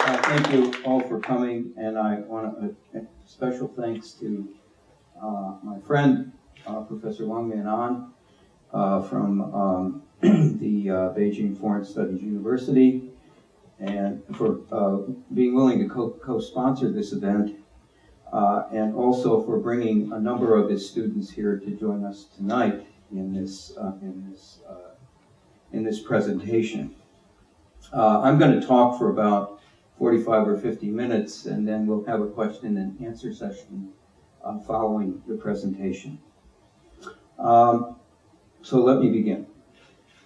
Thank you all for coming, and I want a special thanks to my friend, Professor Yuanmingyuan from the Beijing Foreign Studies University, and for being willing to co-sponsor this event, and also for bringing a number of his students here to join us tonight in this presentation. I'm going to talk for about 45 or 50 minutes, and then we'll have a question and answer session following the presentation. So let me begin.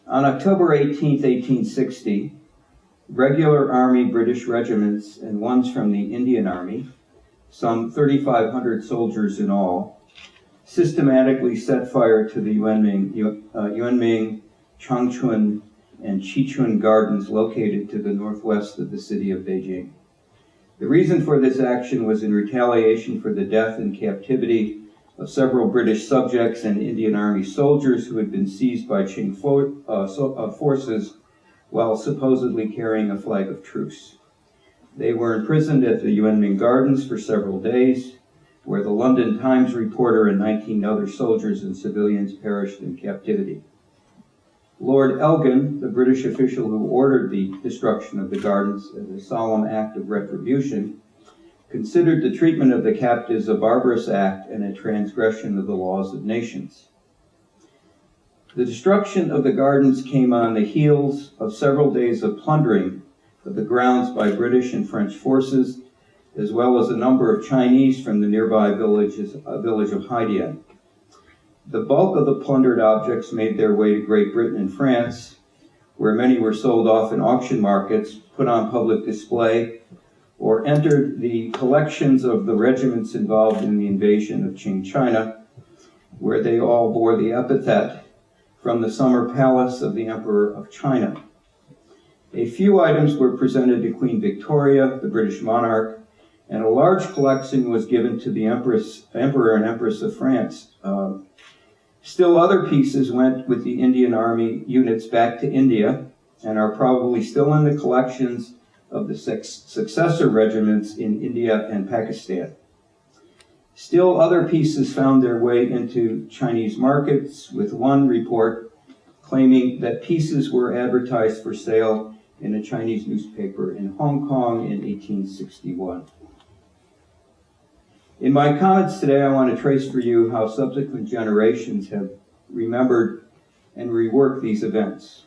On October 18, 1860, regular Army British regiments and ones from the Indian Army, some 3,500 soldiers in all, systematically set fire to the Yuanming, Changchun, and Qichun gardens located to the northwest of the city of Beijing. The reason for this action was in retaliation for the death and captivity of several British subjects and Indian Army soldiers who had been seized by Qing forces while supposedly carrying a flag of truce. They were imprisoned at the Yuanming Gardens for several days, where the London Times reporter and 19 other soldiers and civilians perished in captivity. Lord Elgin, the British official who ordered the destruction of the gardens as a solemn act of retribution, considered the treatment of the captives a barbarous act and a transgression of the laws of nations. The destruction of the gardens came on the heels of several days of plundering of the grounds by British and French forces, as well as a number of Chinese from the nearby village of Haidian. The bulk of the plundered objects made their way to Great Britain and France, where many were sold off in auction markets, put on public display, or entered the collections of the regiments involved in the invasion of Qing China, where they all bore the epithet "From the Summer Palace of the Emperor of China." A few items were presented to Queen Victoria, the British monarch, and a large collection was given to the Emperor and Empress of France. Still other pieces went with the Indian Army units back to India and are probably still in the collections of the successor regiments in India and Pakistan. Still other pieces found their way into Chinese markets, with one report claiming that pieces were advertised for sale in a Chinese newspaper in Hong Kong in 1861. In my comments today, I want to trace for you how subsequent generations have remembered and reworked these events.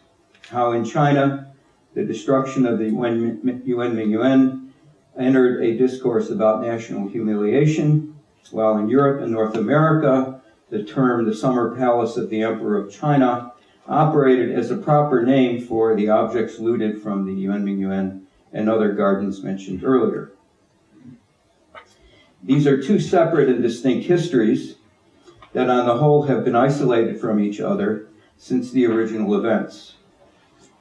How in China, the destruction of the Yuanmingyuan entered a discourse about national humiliation, while in Europe and North America, the term "the Summer Palace of the Emperor of China" operated as a proper name for the objects looted from the Yuanmingyuan and other gardens mentioned earlier. These are two separate and distinct histories that on the whole have been isolated from each other since the original events.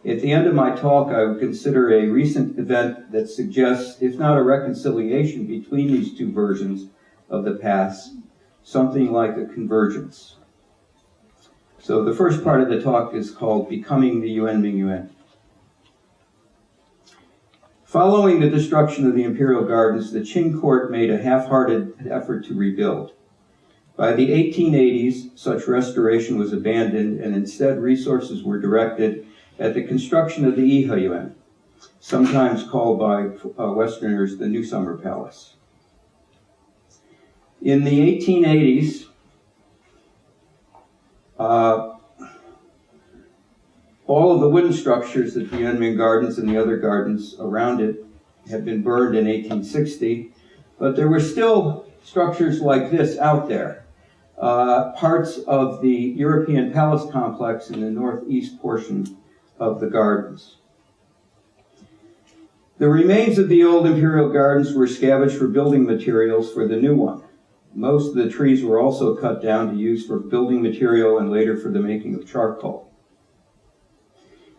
At the end of my talk, I would consider a recent event that suggests, if not a reconciliation between these two versions of the past, something like a convergence. So the first part of the talk is called Becoming the Yuanmingyuan. Following the destruction of the imperial gardens, the Qing court made a half-hearted effort to rebuild. By the 1880s, such restoration was abandoned, and instead resources were directed at the construction of the Yiheyuan, sometimes called by Westerners the New Summer Palace. In the 1880s, all of the wooden structures at the Yuanming Gardens and the other gardens around it had been burned in 1860, but there were still structures like this out there, parts of the European palace complex in the northeast portion of the gardens. The remains of the old imperial gardens were scavenged for building materials for the new one. Most of the trees were also cut down to use for building material and later for the making of charcoal.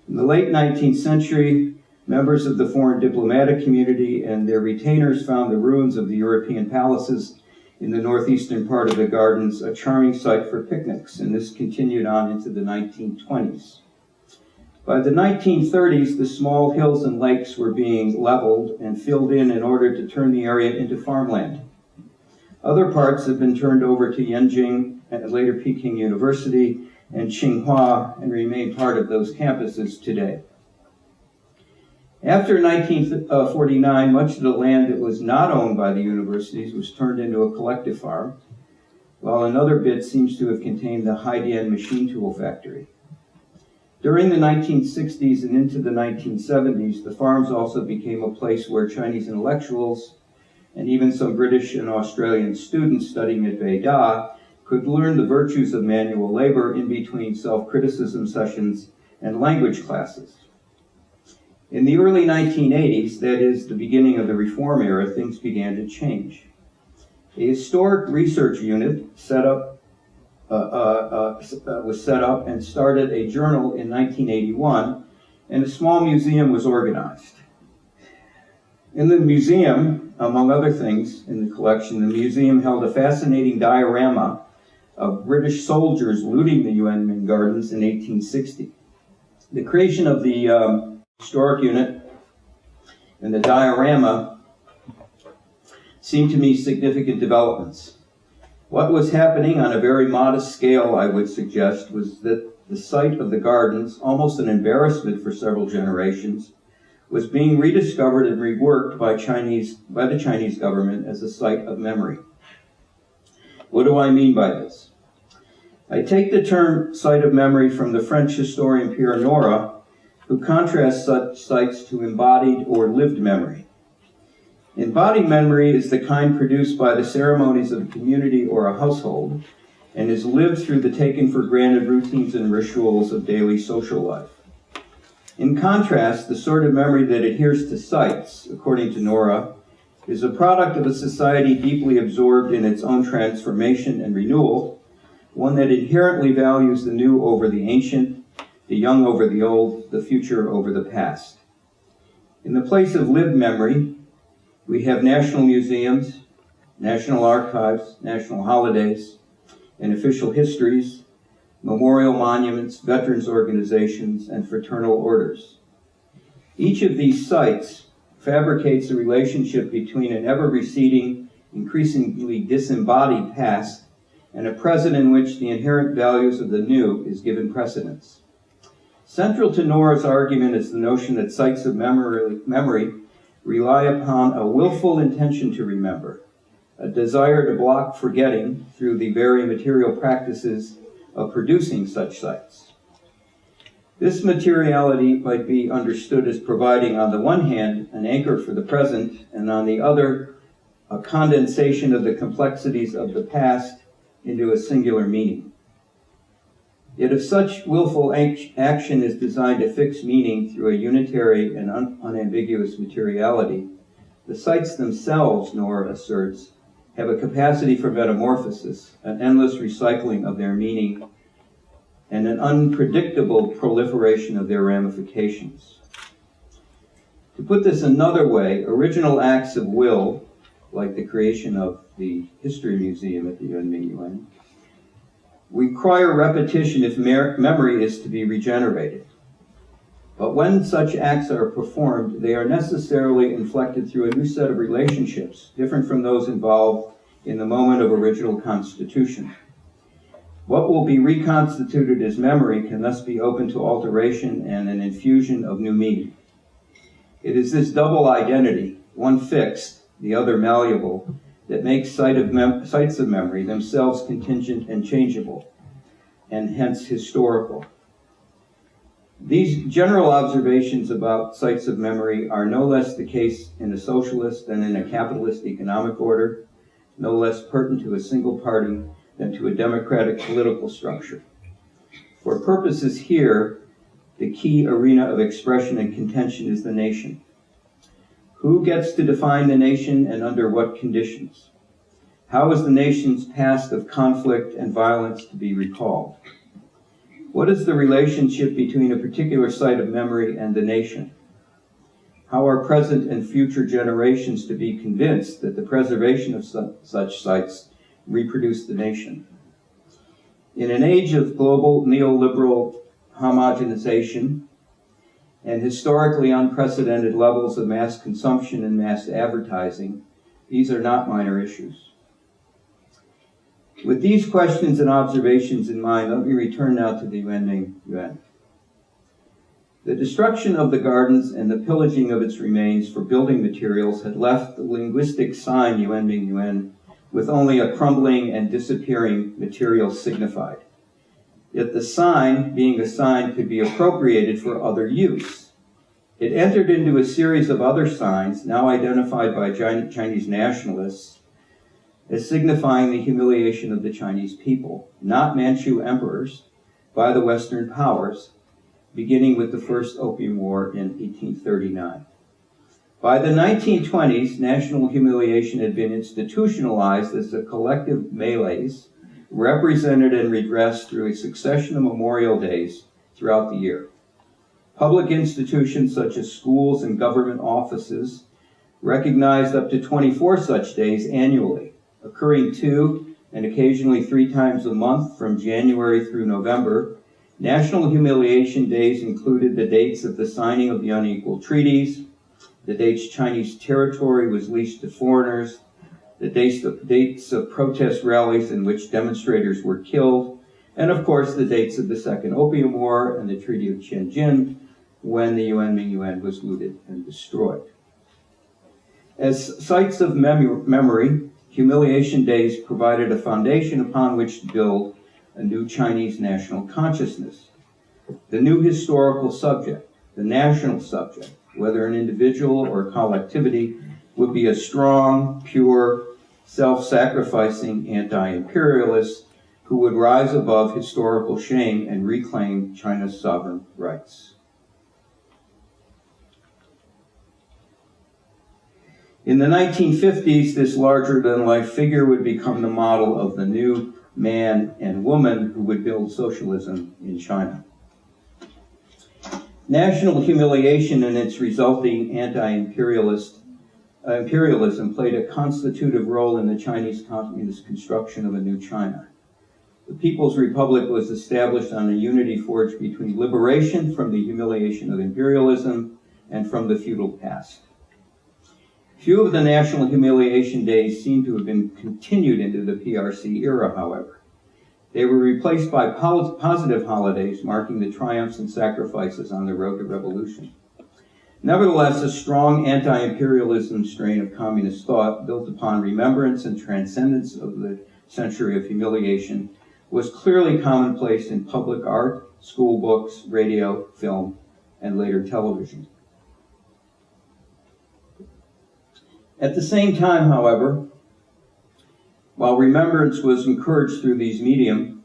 In the late 19th century, members of the foreign diplomatic community and their retainers found the ruins of the European palaces in the northeastern part of the gardens a charming site for picnics, and this continued on into the 1920s. By the 1930s, the small hills and lakes were being leveled and filled in order to turn the area into farmland. Other parts have been turned over to Yenjing and later Peking University and Tsinghua and remain part of those campuses today. After 1949, much of the land that was not owned by the universities was turned into a collective farm, while another bit seems to have contained the Haidian machine tool factory. During the 1960s and into the 1970s, the farms also became a place where Chinese intellectuals and even some British and Australian students studying at Beida could learn the virtues of manual labor in between self-criticism sessions and language classes. In the early 1980s, that is the beginning of the reform era, things began to change. A historic research unit was set up and started a journal in 1981, and a small museum was organized. In the museum, among other things in the collection, the museum held a fascinating diorama of British soldiers looting the Yuanmingyuan gardens in 1860. The creation of the historic unit and the diorama seemed to me significant developments. What was happening on a very modest scale, I would suggest, was that the site of the gardens, almost an embarrassment for several generations, was being rediscovered and reworked by the Chinese government as a site of memory. What do I mean by this? I take the term site of memory from the French historian Pierre Nora, who contrasts such sites to embodied or lived memory. Embodied memory is the kind produced by the ceremonies of a community or a household and is lived through the taken for granted routines and rituals of daily social life. In contrast, the sort of memory that adheres to sites, according to Nora, is a product of a society deeply absorbed in its own transformation and renewal, one that inherently values the new over the ancient, the young over the old, the future over the past. In the place of lived memory, we have national museums, national archives, national holidays, and official histories, memorial monuments, veterans organizations, and fraternal orders. Each of these sites fabricates a relationship between an ever-receding, increasingly disembodied past and a present in which the inherent values of the new is given precedence. Central to Nora's argument is the notion that sites of memory rely upon a willful intention to remember, a desire to block forgetting through the very material practices of producing such sites. This materiality might be understood as providing, on the one hand, an anchor for the present, and on the other, a condensation of the complexities of the past into a singular meaning. Yet if such willful action is designed to fix meaning through a unitary and unambiguous materiality, the sites themselves, Nora asserts, have a capacity for metamorphosis, an endless recycling of their meaning, and an unpredictable proliferation of their ramifications. To put this another way, original acts of will, like the creation of the History Museum at the Yuanmingyuan, require repetition if memory is to be regenerated. But when such acts are performed, they are necessarily inflected through a new set of relationships, different from those involved in the moment of original constitution. What will be reconstituted as memory can thus be open to alteration and an infusion of new meaning. It is this double identity, one fixed, the other malleable, that makes sites of memory themselves contingent and changeable, and hence historical. These general observations about sites of memory are no less the case in a socialist than in a capitalist economic order, no less pertinent to a single party than to a democratic political structure. For purposes here, the key arena of expression and contention is the nation. Who gets to define the nation and under what conditions? How is the nation's past of conflict and violence to be recalled? What is the relationship between a particular site of memory and the nation? How are present and future generations to be convinced that the preservation of such sites reproduce the nation? In an age of global neoliberal homogenization, and historically unprecedented levels of mass consumption and mass advertising, these are not minor issues. With these questions and observations in mind, let me return now to the Yuanmingyuan. The destruction of the gardens and the pillaging of its remains for building materials had left the linguistic sign Yuanmingyuan with only a crumbling and disappearing material signified. Yet the sign, being a sign, could be appropriated for other use. It entered into a series of other signs, now identified by Chinese nationalists, as signifying the humiliation of the Chinese people, not Manchu emperors, by the Western powers, beginning with the First Opium War in 1839. By the 1920s, national humiliation had been institutionalized as a collective malaise, represented and redressed through a succession of memorial days throughout the year. Public institutions such as schools and government offices recognized up to 24 such days annually, occurring 2 and occasionally 3 times a month from January through November. National humiliation days included the dates of the signing of the unequal treaties, the dates Chinese territory was leased to foreigners, the dates of protest rallies in which demonstrators were killed, and of course the dates of the Second Opium War and the Treaty of Tianjin, when the Yuanmingyuan was looted and destroyed. As sites of memory, humiliation days provided a foundation upon which to build a new Chinese national consciousness. The new historical subject, the national subject, whether an individual or collectivity, would be a strong, pure, self-sacrificing anti-imperialist who would rise above historical shame and reclaim China's sovereign rights. In the 1950s, this larger-than-life figure would become the model of the new man and woman who would build socialism in China. National humiliation and its resulting anti-imperialism played a constitutive role in the Chinese Communist construction of a new China. The People's Republic was established on a unity forged between liberation from the humiliation of imperialism and from the feudal past. Few of the national humiliation days seem to have been continued into the PRC era, however. They were replaced by positive holidays marking the triumphs and sacrifices on the road to revolution. Nevertheless, a strong anti-imperialism strain of communist thought, built upon remembrance and transcendence of the century of humiliation, was clearly commonplace in public art, school books, radio, film, and later television. At the same time, however, while remembrance was encouraged through these medium,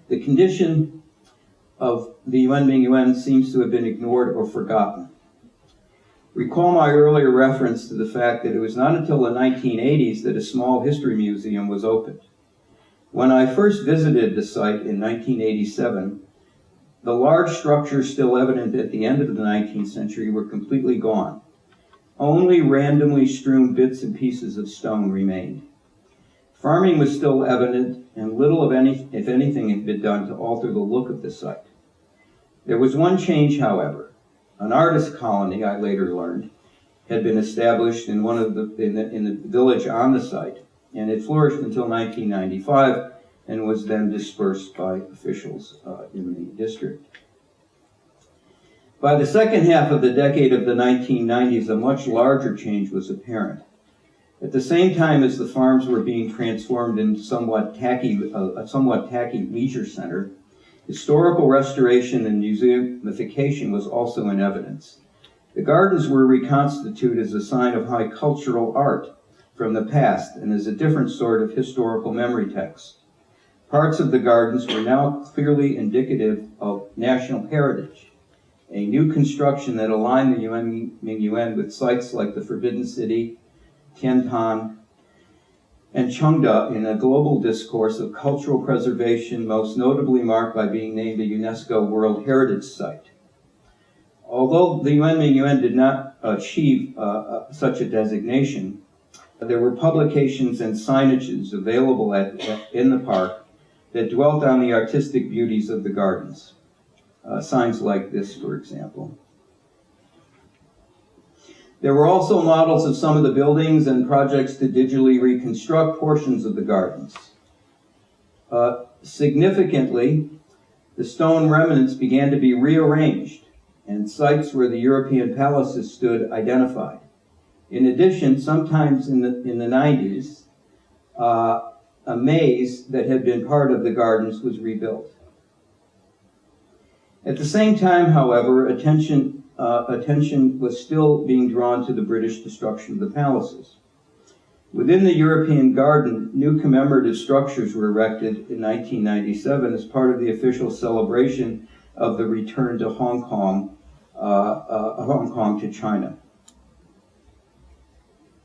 the condition of the Yuanmingyuan seems to have been ignored or forgotten. Recall my earlier reference to the fact that it was not until the 1980s that a small history museum was opened. When I first visited the site in 1987, the large structures still evident at the end of the 19th century were completely gone. Only randomly strewn bits and pieces of stone remained. Farming was still evident, and little of if anything had been done to alter the look of the site. There was one change, however. An artist colony, I later learned, had been established in the village on the site, and it flourished until 1995 and was then dispersed by officials in the district. By the second half of the decade of the 1990s, a much larger change was apparent. At the same time as the farms were being transformed into a somewhat tacky leisure center, historical restoration and museumification was also in evidence. The gardens were reconstituted as a sign of high cultural art from the past and as a different sort of historical memory text. Parts of the gardens were now clearly indicative of national heritage, a new construction that aligned the Yuanmingyuan with sites like the Forbidden City, Tiantan, and Chengde in a global discourse of cultural preservation, most notably marked by being named a UNESCO World Heritage Site. Although the Yuanmingyuan did not achieve such a designation, there were publications and signages available in the park that dwelt on the artistic beauties of the gardens. Signs like this, for example. There were also models of some of the buildings and projects to digitally reconstruct portions of the gardens. Significantly, the stone remnants began to be rearranged and sites where the European palaces stood identified. In addition, sometimes in the 90s, a maze that had been part of the gardens was rebuilt. At the same time, however, attention was still being drawn to the British destruction of the palaces. Within the European garden, new commemorative structures were erected in 1997 as part of the official celebration of the return to Hong Kong to China.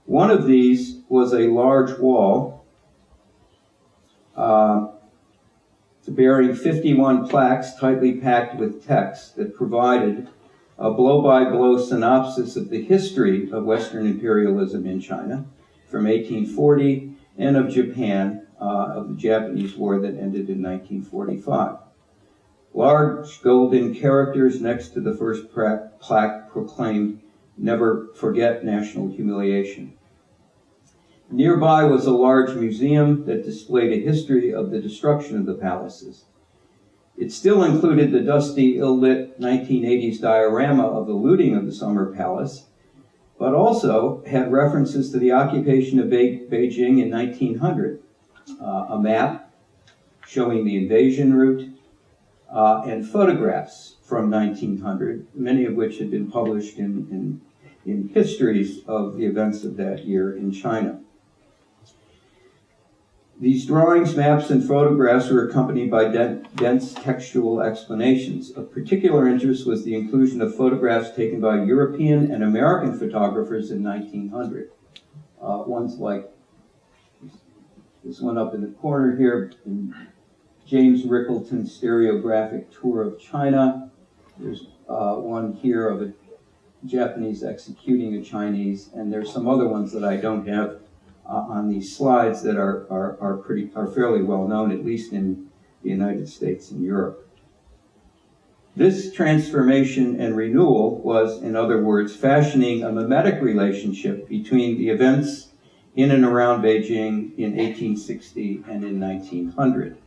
One of these was a large wall bearing 51 plaques tightly packed with text that provided a blow-by-blow synopsis of the history of Western imperialism in China from 1840 and of Japan, of the Japanese War that ended in 1945. Large golden characters next to the first plaque proclaimed, "Never forget national humiliation." Nearby was a large museum that displayed a history of the destruction of the palaces. It still included the dusty, ill-lit 1980s diorama of the looting of the Summer Palace, but also had references to the occupation of Beijing in 1900, a map showing the invasion route, and photographs from 1900, many of which had been published in histories of the events of that year in China. These drawings, maps, and photographs were accompanied by dense textual explanations. Of particular interest was the inclusion of photographs taken by European and American photographers in 1900. Ones like this one up in the corner here, James Rickleton's stereographic tour of China. There's one here of a Japanese executing a Chinese, and there's some other ones that I don't have on these slides that are fairly well known, at least in the United States and Europe. This transformation and renewal was, in other words, fashioning a mimetic relationship between the events in and around Beijing in 1860 and in 1900.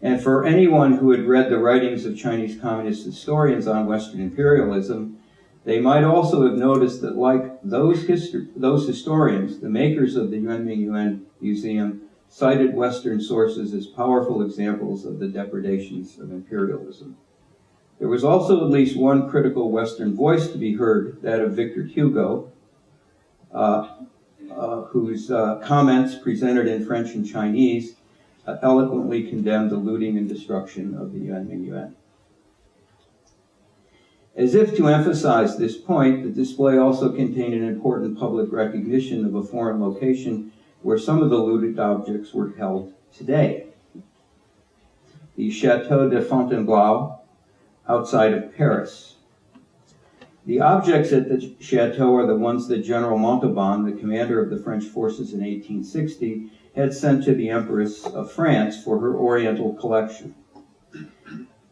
And for anyone who had read the writings of Chinese communist historians on Western imperialism, they might also have noticed that, like those historians, the makers of the Yuanmingyuan Museum cited Western sources as powerful examples of the depredations of imperialism. There was also at least one critical Western voice to be heard, that of Victor Hugo, whose comments presented in French and Chinese eloquently condemned the looting and destruction of the Yuanmingyuan. As if to emphasize this point, the display also contained an important public recognition of a foreign location where some of the looted objects were held today. The Chateau De Fontainebleau, outside of Paris. The objects at the chateau are the ones that General Montauban, the commander of the French forces in 1860, had sent to the Empress of France for her Oriental collection.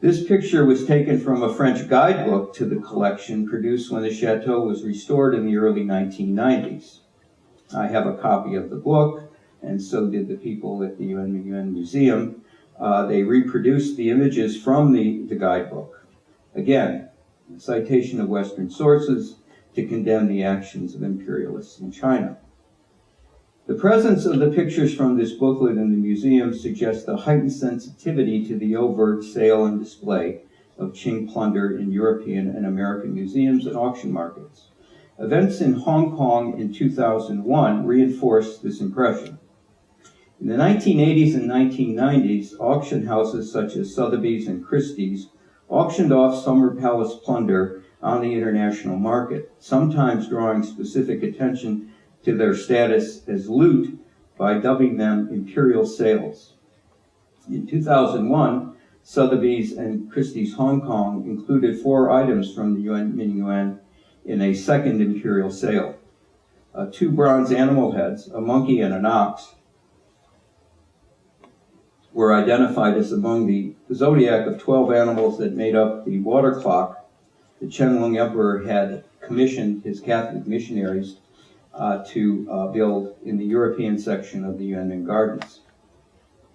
This picture was taken from a French guidebook to the collection produced when the chateau was restored in the early 1990s. I have a copy of the book, and so did the people at the Yuanmingyuan Museum. They reproduced the images from the guidebook. Again, a citation of Western sources to condemn the actions of imperialists in China. The presence of the pictures from this booklet in the museum suggests a heightened sensitivity to the overt sale and display of Qing plunder in European and American museums and auction markets. Events in Hong Kong in 2001 reinforced this impression. In the 1980s and 1990s, auction houses such as Sotheby's and Christie's auctioned off Summer Palace plunder on the international market, sometimes drawing specific attention to their status as loot by dubbing them imperial sales. In 2001, Sotheby's and Christie's Hong Kong included 4 items from the Yuanmingyuan in a second imperial sale. 2 bronze animal heads, a monkey and an ox, were identified as among the zodiac of 12 animals that made up the water clock the Qianlong Emperor had commissioned his Catholic missionaries to build in the European section of the Yuanmingyuan Gardens.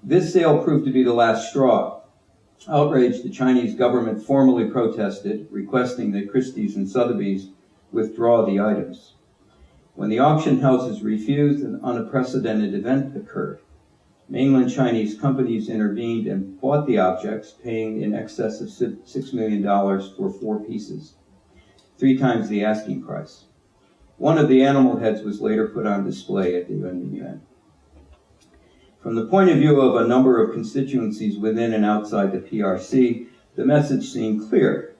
This sale proved to be the last straw. Outraged, the Chinese government formally protested, requesting that Christie's and Sotheby's withdraw the items. When the auction houses refused, an unprecedented event occurred. Mainland Chinese companies intervened and bought the objects, paying in excess of $6 million for 4 pieces, 3 times the asking price. One of the animal heads was later put on display at the Yuanmingyuan. From the point of view of a number of constituencies within and outside the PRC, the message seemed clear.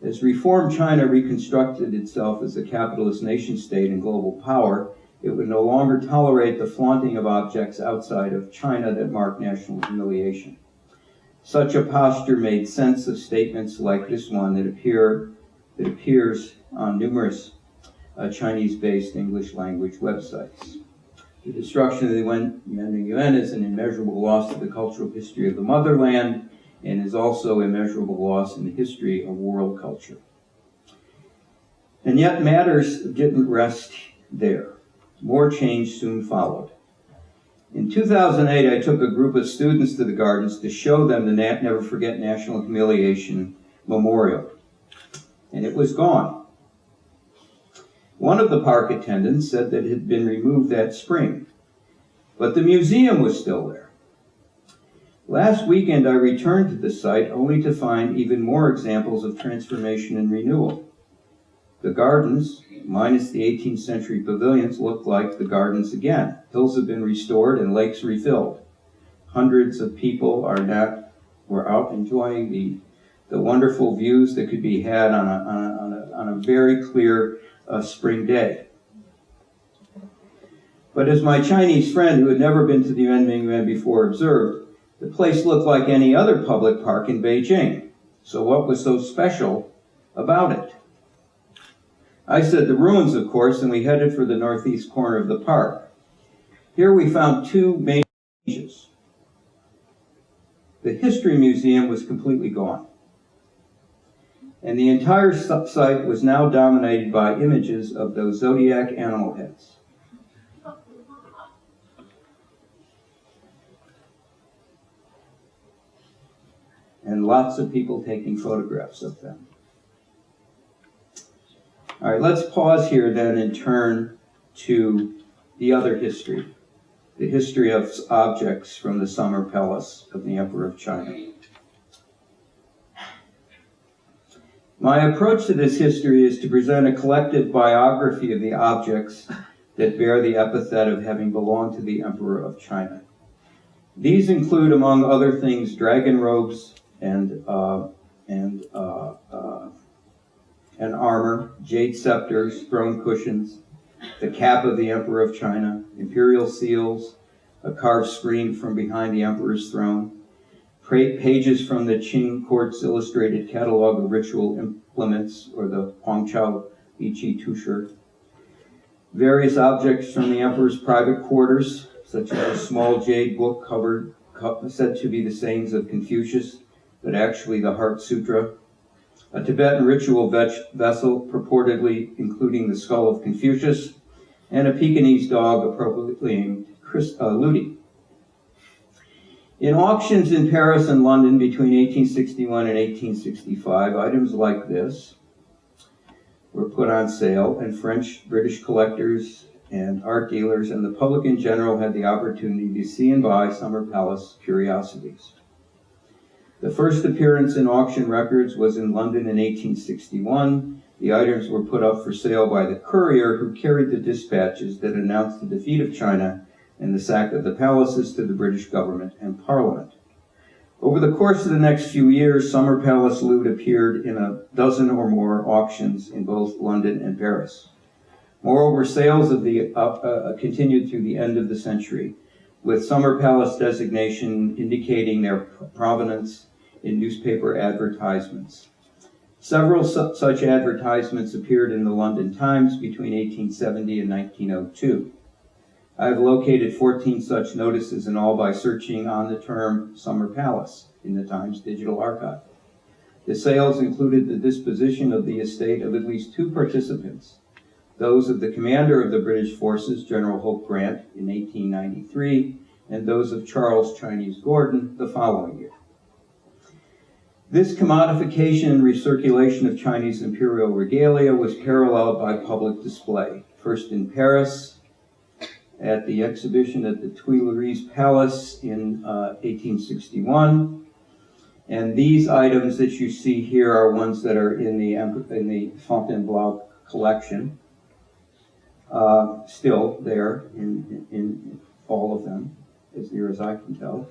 As reformed China reconstructed itself as a capitalist nation-state and global power, it would no longer tolerate the flaunting of objects outside of China that marked national humiliation. Such a posture made sense of statements like this one that appears on numerous Chinese-based English language websites. The destruction of the Yuanmingyuan is an immeasurable loss to the cultural history of the motherland and is also immeasurable loss in the history of world culture. And yet matters didn't rest there. More change soon followed. In 2008, I took a group of students to the gardens to show them the Never Forget National Humiliation Memorial, and it was gone. One of the park attendants said that it had been removed that spring, but the museum was still there. Last weekend, I returned to the site only to find even more examples of transformation and renewal. The gardens, minus the 18th century pavilions, look like the gardens again. Hills have been restored and lakes refilled. Hundreds of people were out enjoying the wonderful views that could be had on a very clear spring day. But as my Chinese friend, who had never been to the Yuanmingyuan before, observed, the place looked like any other public park in Beijing. So what was so special about it? I said the ruins, of course, and we headed for the northeast corner of the park. Here we found 2 main changes. The History Museum was completely gone, and the entire site was now dominated by images of those Zodiac animal heads. And lots of people taking photographs of them. All right, let's pause here then and turn to the other history, the history of objects from the summer palace of the Emperor of China. My approach to this history is to present a collective biography of the objects that bear the epithet of having belonged to the Emperor of China. These include, among other things, dragon robes and armor, jade scepters, throne cushions, the cap of the Emperor of China, imperial seals, a carved screen from behind the Emperor's throne, pages from the Qing court's illustrated catalog of ritual implements, or the Huangchao Ichi Tusher, various objects from the Emperor's private quarters, such as a small jade book said to be the sayings of Confucius, but actually the Heart Sutra, a Tibetan ritual vessel purportedly including the skull of Confucius, and a Pekingese dog appropriately named Looting. In auctions in Paris and London between 1861 and 1865, items like this were put on sale, and French, British collectors and art dealers and the public in general had the opportunity to see and buy summer palace curiosities. The first appearance in auction records was in London in 1861. The items were put up for sale by the courier who carried the dispatches that announced the defeat of China and the sack of the palaces to the British government and Parliament. Over the course of the next few years, summer palace loot appeared in a dozen or more auctions in both London and Paris. Moreover, sales of the continued through the end of the century, with summer palace designation indicating their provenance in newspaper advertisements. Several such advertisements appeared in the London Times between 1870 and 1902. I've located 14 such notices in all by searching on the term Summer Palace in the Times Digital Archive. The sales included the disposition of the estate of at least 2 participants, those of the commander of the British forces, General Hope Grant, in 1893, and those of Charles Chinese Gordon the following year. This commodification and recirculation of Chinese imperial regalia was paralleled by public display, first in Paris, at the exhibition at the Tuileries Palace in 1861. And these items that you see here are ones that are in the Fontainebleau collection, still there in all of them, as near as I can tell.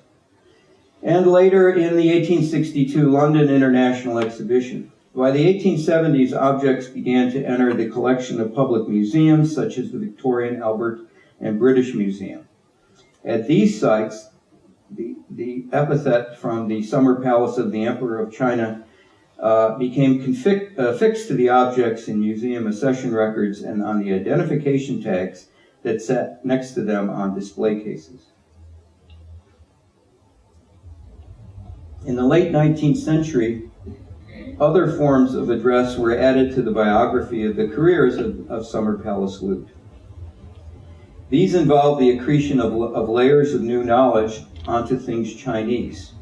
And later in the 1862 London International Exhibition. By the 1870s, objects began to enter the collection of public museums, such as the Victorian, Albert, and British Museum. At these sites, the epithet from the Summer Palace of the Emperor of China became affixed to the objects in museum accession records and on the identification tags that sat next to them on display cases. In the late 19th century, other forms of address were added to the biography of the careers of Summer Palace loot. These involve the accretion of layers of new knowledge onto things Chinese.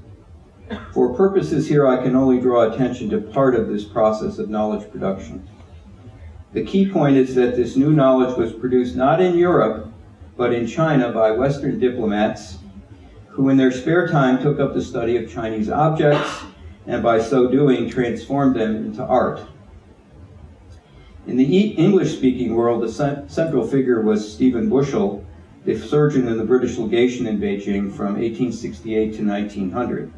For purposes here, I can only draw attention to part of this process of knowledge production. The key point is that this new knowledge was produced not in Europe, but in China by Western diplomats who in their spare time took up the study of Chinese objects and by so doing transformed them into art. In the English-speaking world, the central figure was Stephen Bushell, the surgeon in the British legation in Beijing from 1868 to 1900.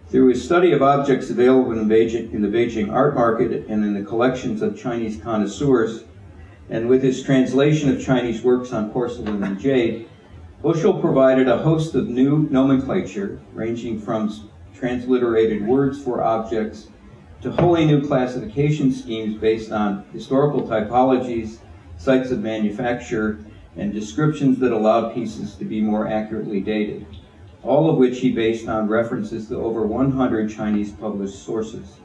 Through his study of objects available in the Beijing art market and in the collections of Chinese connoisseurs, and with his translation of Chinese works on porcelain and jade, Bushell provided a host of new nomenclature, ranging from transliterated words for objects to wholly new classification schemes based on historical typologies, sites of manufacture, and descriptions that allowed pieces to be more accurately dated, all of which he based on references to over 100 Chinese published sources.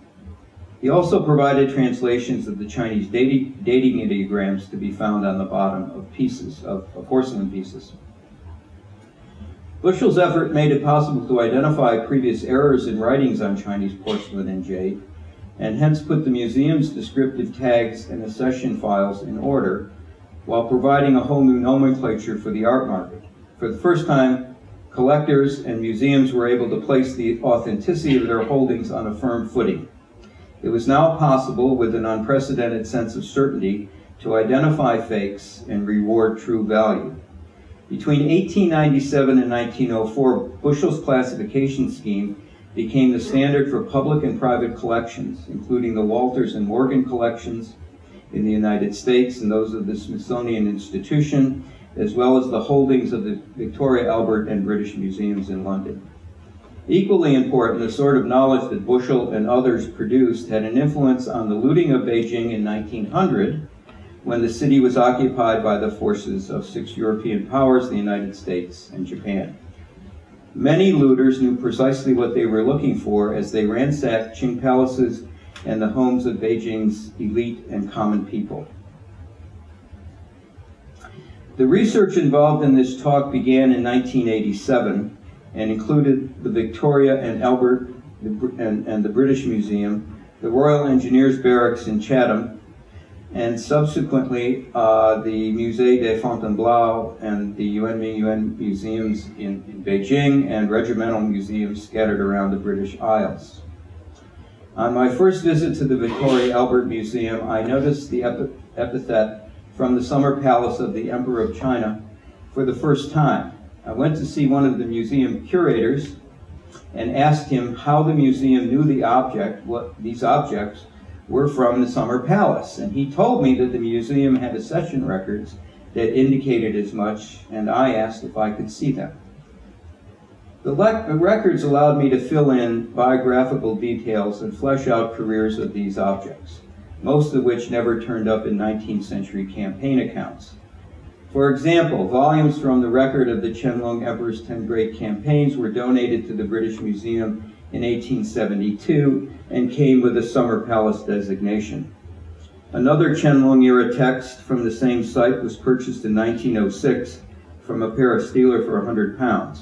He also provided translations of the Chinese dating ideograms to be found on the bottom of pieces, of porcelain pieces. Bushell's effort made it possible to identify previous errors in writings on Chinese porcelain and jade, and hence put the museum's descriptive tags and accession files in order, while providing a whole new nomenclature for the art market. For the first time, collectors and museums were able to place the authenticity of their holdings on a firm footing. It was now possible, with an unprecedented sense of certainty, to identify fakes and reward true value. Between 1897 and 1904, Bushell's classification scheme became the standard for public and private collections, including the Walters and Morgan collections in the United States and those of the Smithsonian Institution, as well as the holdings of the Victoria, Albert, and British Museums in London. Equally important, the sort of knowledge that Bushell and others produced had an influence on the looting of Beijing in 1900, when the city was occupied by the forces of 6 European powers, the United States and Japan. Many looters knew precisely what they were looking for as they ransacked Qing palaces and the homes of Beijing's elite and common people. The research involved in this talk began in 1987 and included the Victoria and Albert and the British Museum, the Royal Engineers Barracks in Chatham, and subsequently the Musée de Fontainebleau and the Yuanmingyuan museums in Beijing and regimental museums scattered around the British Isles. On my first visit to the Victoria Albert Museum, I noticed the epithet from the Summer Palace of the Emperor of China for the first time. I went to see one of the museum curators and asked him how the museum knew what these objects were from the Summer Palace. And he told me that the museum had accession records that indicated as much, and I asked if I could see them. The records allowed me to fill in biographical details and flesh out careers of these objects, most of which never turned up in 19th century campaign accounts. For example, volumes from the record of the Qianlong Emperor's 10 Great Campaigns were donated to the British Museum in 1872 and came with a Summer Palace designation. Another Qianlong-era text from the same site was purchased in 1906 from a Paris dealer for £100.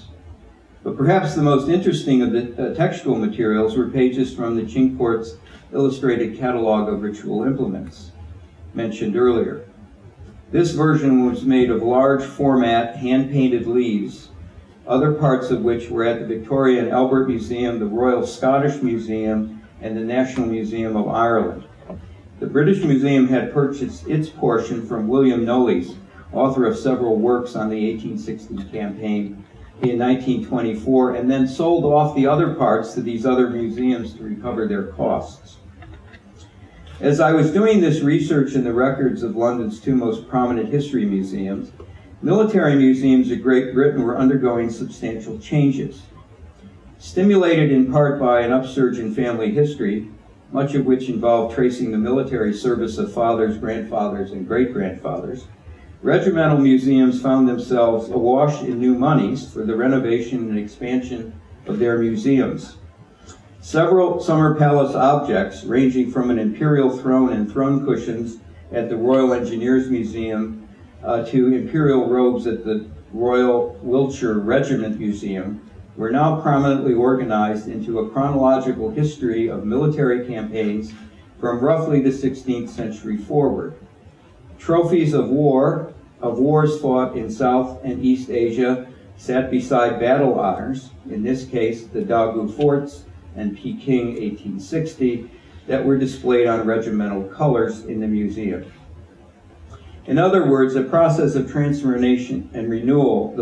But perhaps the most interesting of the textual materials were pages from the Qing court's illustrated catalog of ritual implements, mentioned earlier. This version was made of large format, hand-painted leaves, other parts of which were at the Victoria and Albert Museum, the Royal Scottish Museum, and the National Museum of Ireland. The British Museum had purchased its portion from William Knollys, author of several works on the 1860 campaign, in 1924, and then sold off the other parts to these other museums to recover their costs. As I was doing this research in the records of London's two most prominent history museums, military museums of Great Britain were undergoing substantial changes. Stimulated in part by an upsurge in family history, much of which involved tracing the military service of fathers, grandfathers, and great-grandfathers, regimental museums found themselves awash in new monies for the renovation and expansion of their museums. Several Summer Palace objects, ranging from an imperial throne and throne cushions at the Royal Engineers Museum to imperial robes at the Royal Wiltshire Regiment Museum, were now prominently organized into a chronological history of military campaigns from roughly the 16th century forward. Trophies of wars fought in South and East Asia, sat beside battle honors, in this case the Dagu forts and Peking 1860, that were displayed on regimental colors in the museum. In other words, the process of transformation and renewal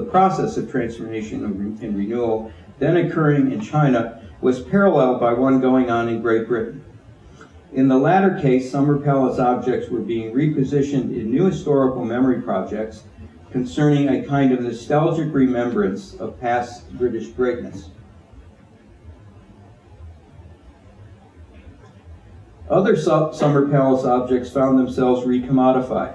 then occurring in China was paralleled by one going on in Great Britain. In the latter case, Summer Palace objects were being repositioned in new historical memory projects concerning a kind of nostalgic remembrance of past British greatness. Other Summer Palace objects found themselves recommodified.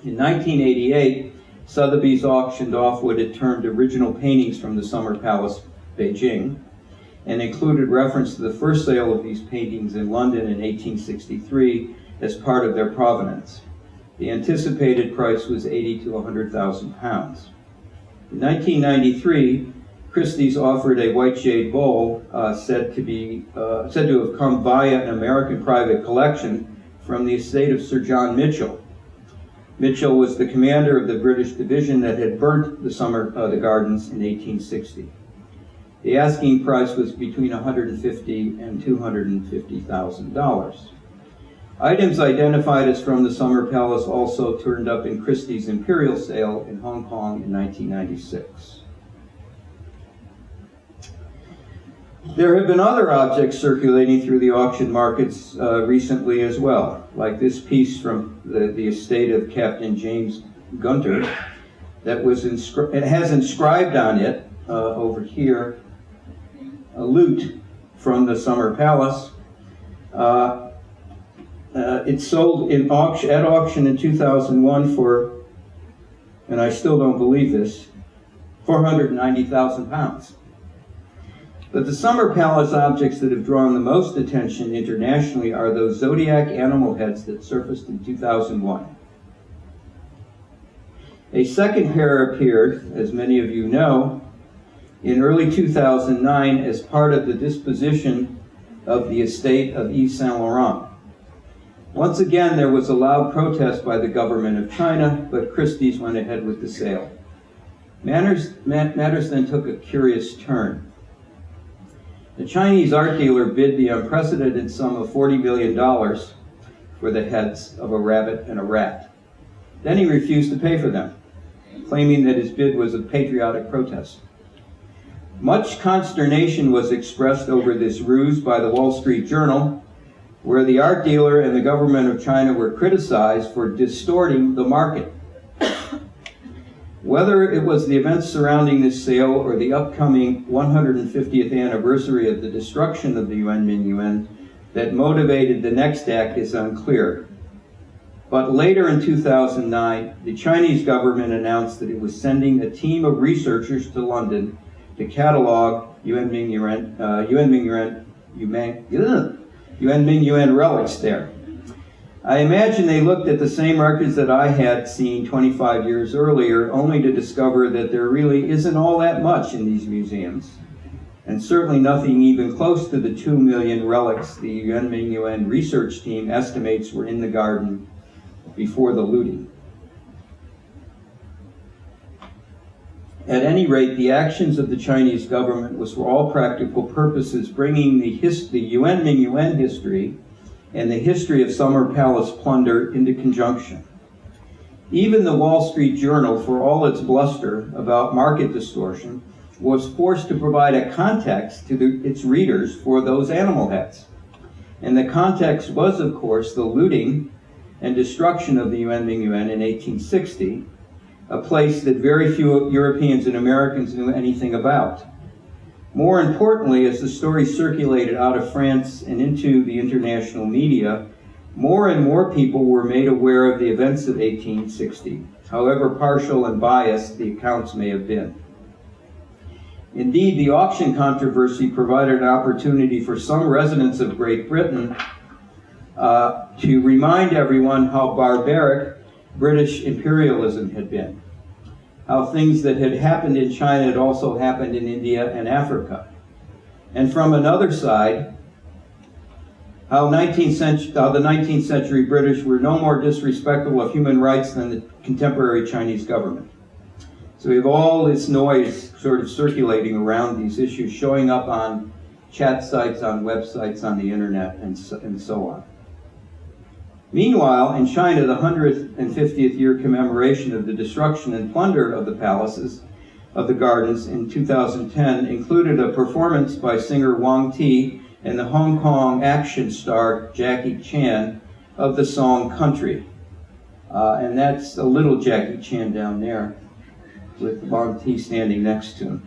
In 1988, Sotheby's auctioned off what it termed original paintings from the Summer Palace, Beijing, and included reference to the first sale of these paintings in London in 1863 as part of their provenance. The anticipated price was £80,000 to £100,000. In 1993, Christie's offered a white jade bowl said to have come via an American private collection from the estate of Sir John Mitchell. Mitchell was the commander of the British division that had burnt the gardens in 1860. The asking price was between $150,000 and $250,000. Items identified as from the Summer Palace also turned up in Christie's Imperial sale in Hong Kong in 1996. There have been other objects circulating through the auction markets recently as well, like this piece from the estate of Captain James Gunter that it has inscribed on it over here a loot from the Summer Palace. It sold at auction in 2001 for, and I still don't believe this, £490,000. But the Summer Palace objects that have drawn the most attention internationally are those Zodiac animal heads that surfaced in 2001. A second pair appeared, as many of you know, in early 2009 as part of the disposition of the estate of Yves Saint Laurent. Once again, there was a loud protest by the government of China, but Christie's went ahead with the sale. Matters then took a curious turn. The Chinese art dealer bid the unprecedented sum of $40 million for the heads of a rabbit and a rat. Then he refused to pay for them, claiming that his bid was a patriotic protest. Much consternation was expressed over this ruse by the Wall Street Journal, where the art dealer and the government of China were criticized for distorting the market. Whether it was the events surrounding this sale or the upcoming 150th anniversary of the destruction of the Yuanmingyuan that motivated the next act is unclear. But later in 2009, the Chinese government announced that it was sending a team of researchers to London to catalog Yuanmingyuan relics there. I imagine they looked at the same records that I had seen 25 years earlier, only to discover that there really isn't all that much in these museums, and certainly nothing even close to the 2 million relics the Yuanmingyuan research team estimates were in the garden before the looting. At any rate, the actions of the Chinese government was for all practical purposes bringing the Yuanmingyuan history and the history of Summer Palace plunder into conjunction. Even the Wall Street Journal, for all its bluster about market distortion, was forced to provide a context to its readers for those animal heads. And the context was, of course, the looting and destruction of the Yuanmingyuan in 1860, a place that very few Europeans and Americans knew anything about. More importantly, as the story circulated out of France and into the international media, more and more people were made aware of the events of 1860, however partial and biased the accounts may have been. Indeed, the auction controversy provided an opportunity for some residents of Great Britain to remind everyone how barbaric British imperialism had been, how things that had happened in China had also happened in India and Africa. And from another side, how the 19th century British were no more disrespectful of human rights than the contemporary Chinese government. So we have all this noise sort of circulating around these issues, showing up on chat sites, on websites, on the internet, and so on. Meanwhile, in China, the 150th year commemoration of the destruction and plunder of the palaces of the gardens in 2010 included a performance by singer Wang Ti and the Hong Kong action star Jackie Chan of the song Country. And that's a little Jackie Chan down there with Wang Ti standing next to him.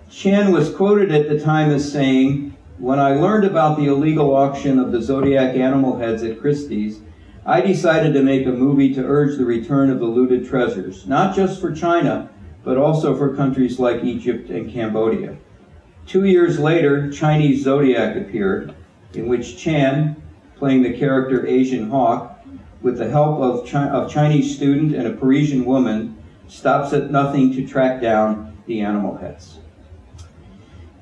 Chan was quoted at the time as saying, "When I learned about the illegal auction of the Zodiac animal heads at Christie's, I decided to make a movie to urge the return of the looted treasures, not just for China, but also for countries like Egypt and Cambodia." 2 years later, Chinese Zodiac appeared, in which Chan, playing the character Asian Hawk, with the help of Chinese student and a Parisian woman, stops at nothing to track down the animal heads.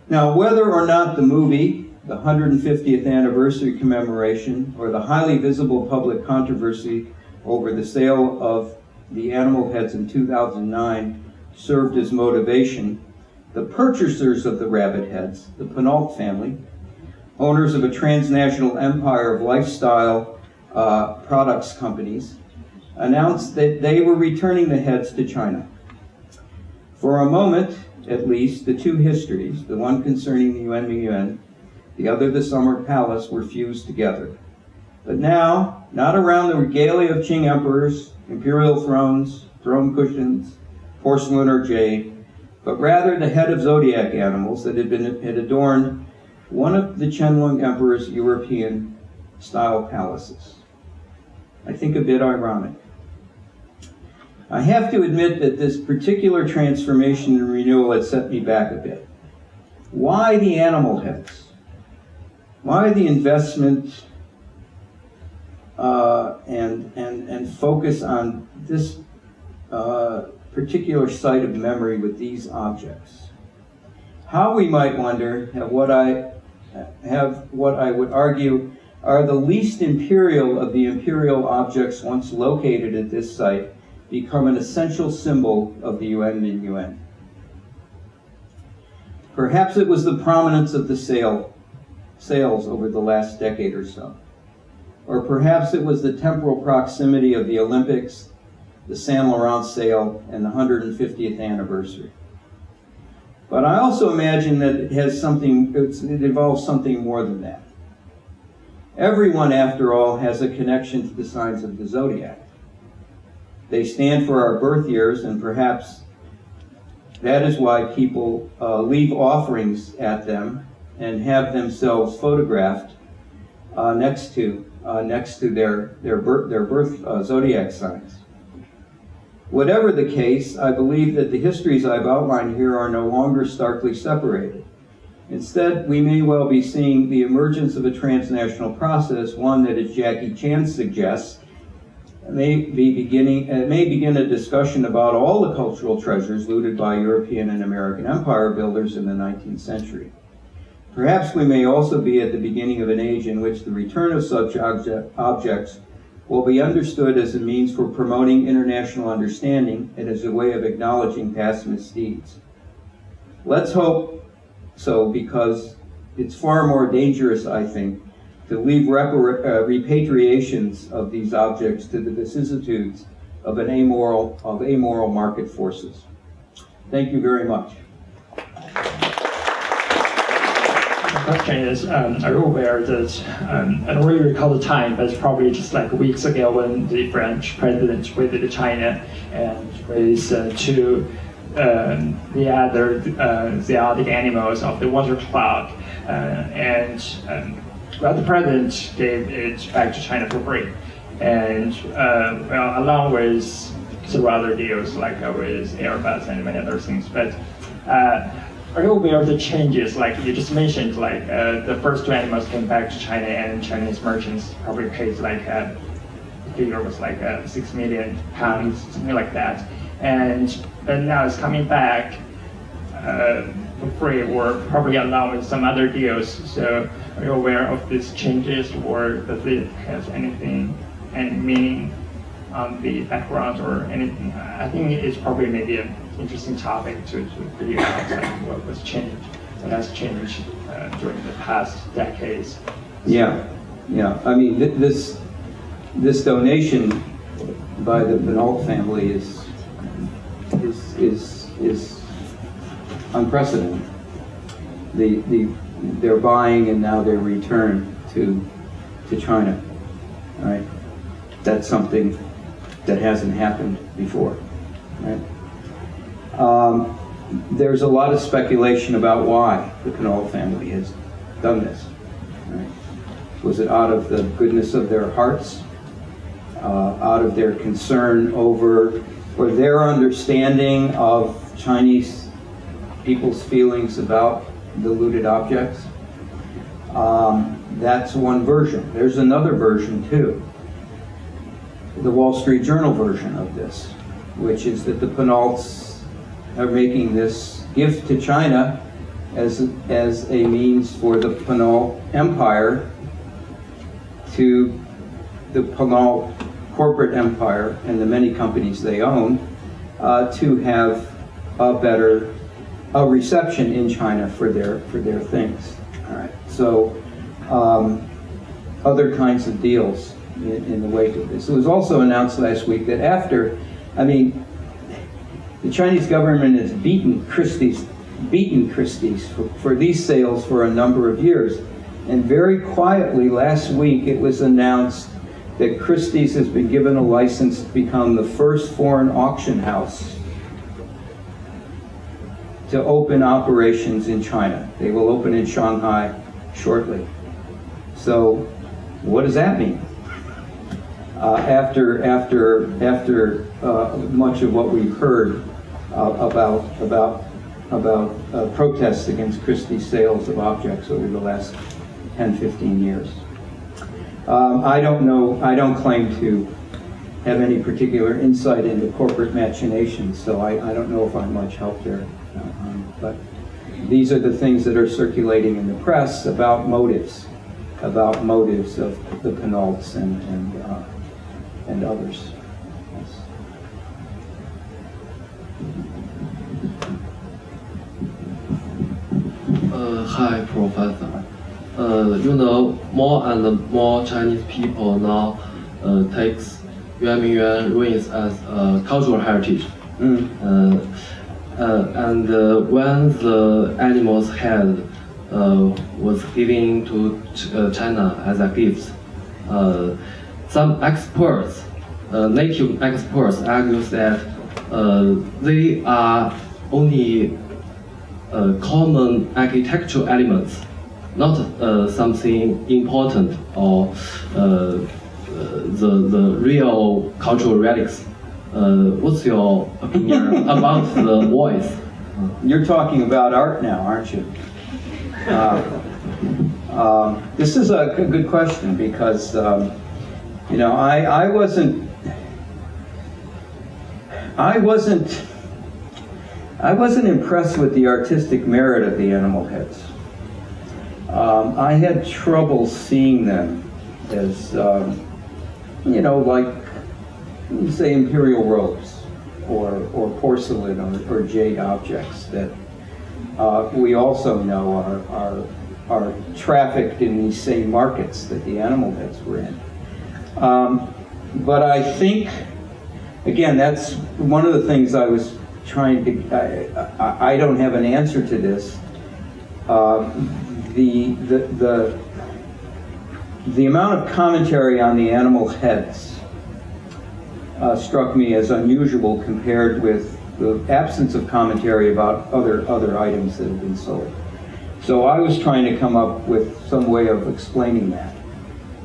Now, whether or not the movie, the 150th anniversary commemoration, or the highly visible public controversy over the sale of the animal heads in 2009 served as motivation, the purchasers of the rabbit heads, the Penault family, owners of a transnational empire of lifestyle products companies, announced that they were returning the heads to China. For a moment, at least, the two histories, the one concerning the Yuanmingyuan, the other the Summer Palace, were fused together. But now, not around the regalia of Qing emperors, imperial thrones, throne cushions, porcelain or jade, but rather the head of Zodiac animals that had adorned one of the Qianlong emperor's European-style palaces. I think a bit ironic. I have to admit that this particular transformation and renewal had set me back a bit. Why the animal heads? Why the investment and focus on this particular site of memory with these objects? How, we might wonder, have what I would argue are the least imperial of the imperial objects once located at this site become an essential symbol of the Yuanmingyuan. Perhaps it was the prominence of the sales over the last decade or so. Or perhaps it was the temporal proximity of the Olympics, the Saint Laurent sale, and the 150th anniversary. But I also imagine that it involves something more than that. Everyone, after all, has a connection to the signs of the Zodiac. They stand for our birth years, and perhaps that is why people leave offerings at them and have themselves photographed next to next to their birth zodiac signs. Whatever the case, I believe that the histories I've outlined here are no longer starkly separated. Instead, we may well be seeing the emergence of a transnational process, one that, as Jackie Chan suggests, may begin a discussion about all the cultural treasures looted by European and American empire builders in the 19th century. Perhaps we may also be at the beginning of an age in which the return of such objects will be understood as a means for promoting international understanding and as a way of acknowledging past misdeeds. Let's hope so, because it's far more dangerous, I think, to leave repatriations of these objects to the vicissitudes of amoral market forces. Thank you very much. The question is, are you aware that, I don't really recall the time, but it's probably just like weeks ago when the French president visited China and raised to the other zodiac animals of the water cloud, well, the president gave it back to China for free, and well, along with several other deals like with Airbus and many other things. But are you aware of the changes? Like you just mentioned, like the first two animals came back to China, and Chinese merchants probably paid like the figure was like 6 million pounds, something like that, but now it's coming back for free, or probably along with some other deals. So are you aware of these changes, or does it have any meaning on the background or anything? I think it's probably maybe an interesting topic to figure out like what has changed during the past decades. Yeah. I mean, this donation by the Benoit family is unprecedented. They're buying and now they're returned to China. Right? That's something that hasn't happened before. Right? There's a lot of speculation about why the Benoit family has done this. Right? Was it out of the goodness of their hearts, out of their concern or their understanding of Chinese people's feelings about the looted objects? That's one version. There's another version too. The Wall Street Journal version of this, which is that the Penauts are making this gift to China as a means for the Penau Empire, to the Penau corporate empire and the many companies they own, to have a reception in China for their things. All right. So other kinds of deals in the wake of this. It was also announced last week that the Chinese government has beaten Christie's for these sales for a number of years. And very quietly last week it was announced that Christie's has been given a license to become the first foreign auction house to open operations in China. They will open in Shanghai shortly. So what does that mean? After much of what we've heard about protests against Christie's sales of objects over the last 10-15 years. I don't know, I don't claim to have any particular insight into corporate machinations, so I don't know if I'm much help there. But these are the things that are circulating in the press about motives of the Penauts and others. Yes. Hi, Professor. More and more Chinese people now takes Yuanmingyuan ruins as cultural heritage. And when the animal's head was given to China as a gift, some experts, native experts, argue that they are only common architectural elements not something important or the real cultural relics. What's your opinion about the voice? You're talking about art now, aren't you? This is a good question because, you know, I wasn't impressed with the artistic merit of the animal heads. I had trouble seeing them as, you know, like, say, imperial robes or porcelain or jade objects that we also know are trafficked in these same markets that the animal heads were in. But I think, again, that's one of the things I was trying to, I don't have an answer to this. The amount of commentary on the animal heads struck me as unusual compared with the absence of commentary about other items that have been sold. So I was trying to come up with some way of explaining that.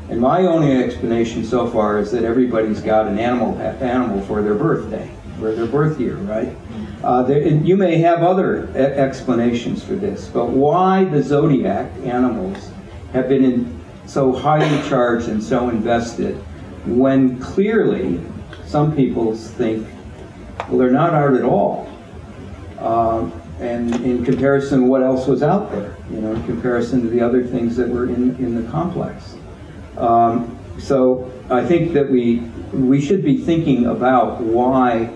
And my only explanation so far is that everybody's got an animal for their birthday, for their birth year, right? You may have other explanations for this, but why the Zodiac animals have been so highly charged and so invested when clearly some people think, well, they're not art at all. And in comparison, what else was out there? You know, in comparison to the other things that were in the complex. So I think that we should be thinking about why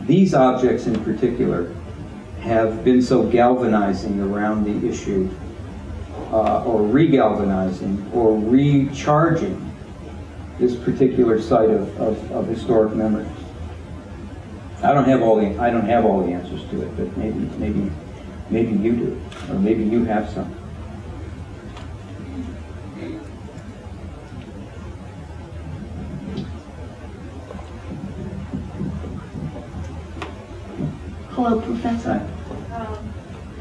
these objects in particular have been so galvanizing around the issue, or re-galvanizing, or recharging this particular site of historic memory. I don't have all the answers to it, but maybe you do, or maybe you have some. Hello, Professor.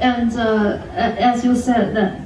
And as you said, that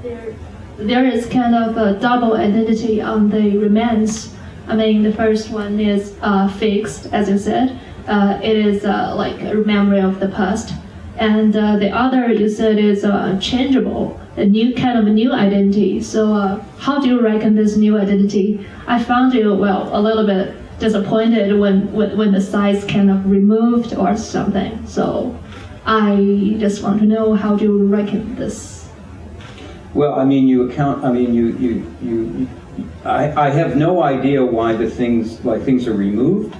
there is kind of a double identity on the remains. I mean, the first one is fixed, as you said. It is like a memory of the past. And the other, you said, is changeable, a new kind of a new identity. So how do you reckon this new identity? I found you, well, a little bit disappointed when the size kind of removed or something. So I just want to know, how do you reckon this? Well, I mean, I have no idea why things are removed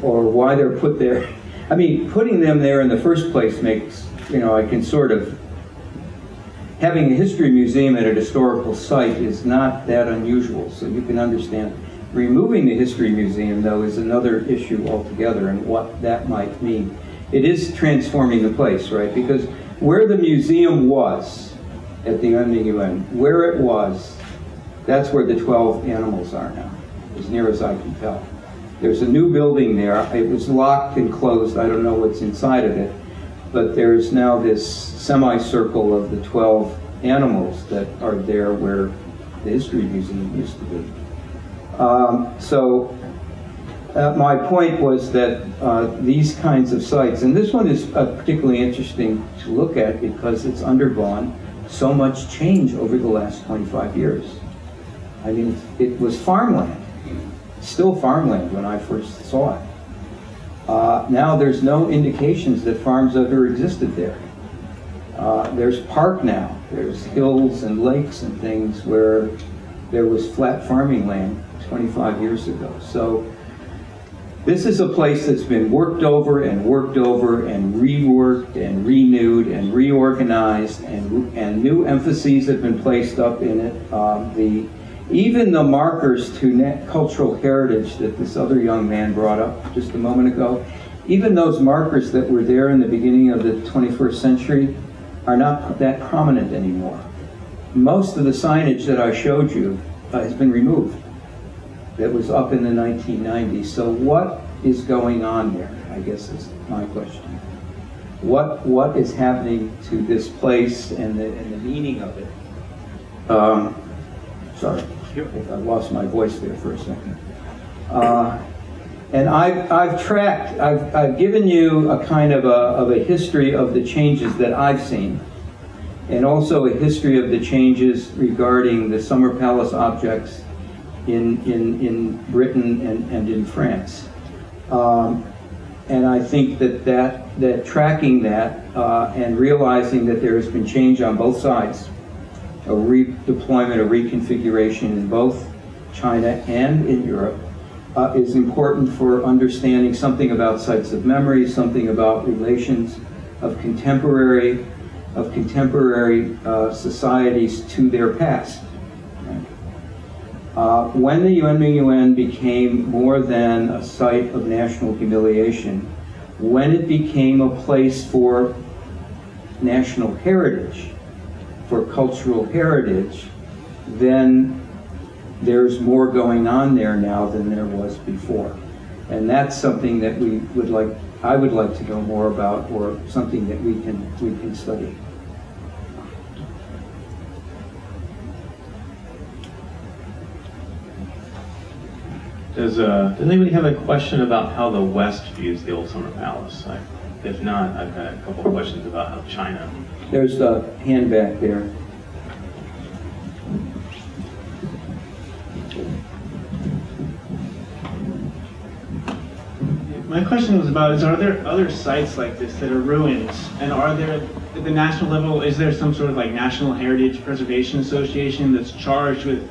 or why they're put there. I mean, putting them there in the first place makes, you know, I can sort of, having a history museum at a historical site is not that unusual, so you can understand. Removing the history museum, though, is another issue altogether, and what that might mean. It is transforming the place, right? Because where the museum was at the Yuanmingyuan, where it was, that's where the 12 animals are now, as near as I can tell. There's a new building there. It was locked and closed. I don't know what's inside of it, but there's now this semicircle of the 12 animals that are there where the history museum used to be. My point was that these kinds of sites, and this one is particularly interesting to look at because it's undergone so much change over the last 25 years. I mean, it was farmland, still farmland when I first saw it. Now there's no indications that farms ever existed there. There's park now, there's hills and lakes and things where there was flat farming land 25 years ago. So this is a place that's been worked over and reworked and renewed and reorganized, and new emphases have been placed up in it. Even the markers to cultural heritage that this other young man brought up just a moment ago, even those markers that were there in the beginning of the 21st century are not that prominent anymore. Most of the signage that I showed you has been removed. That was up in the 1990s. So what is going on there, I guess is my question. What is happening to this place and the meaning of it Sorry, I lost my voice there for a second. And I've given you a kind of a history of the changes that I've seen, and also a history of the changes regarding the Summer Palace objects in Britain and in France. And I think that tracking that and realizing that there has been change on both sides, a redeployment, a reconfiguration in both China and in Europe, is important for understanding something about sites of memory, something about relations of contemporary societies to their past. When the Yuanmingyuan became more than a site of national humiliation, when it became a place for national heritage, for cultural heritage, then there's more going on there now than there was before. And that's something that I would like to know more about, or something that we can study. Does anybody have a question about how the West views the Old Summer Palace? If not, I've got a couple of questions about how China. There's the hand back there. My question was about, are there other sites like this that are ruins? And are there, at the national level, is there some sort of like National Heritage Preservation Association that's charged with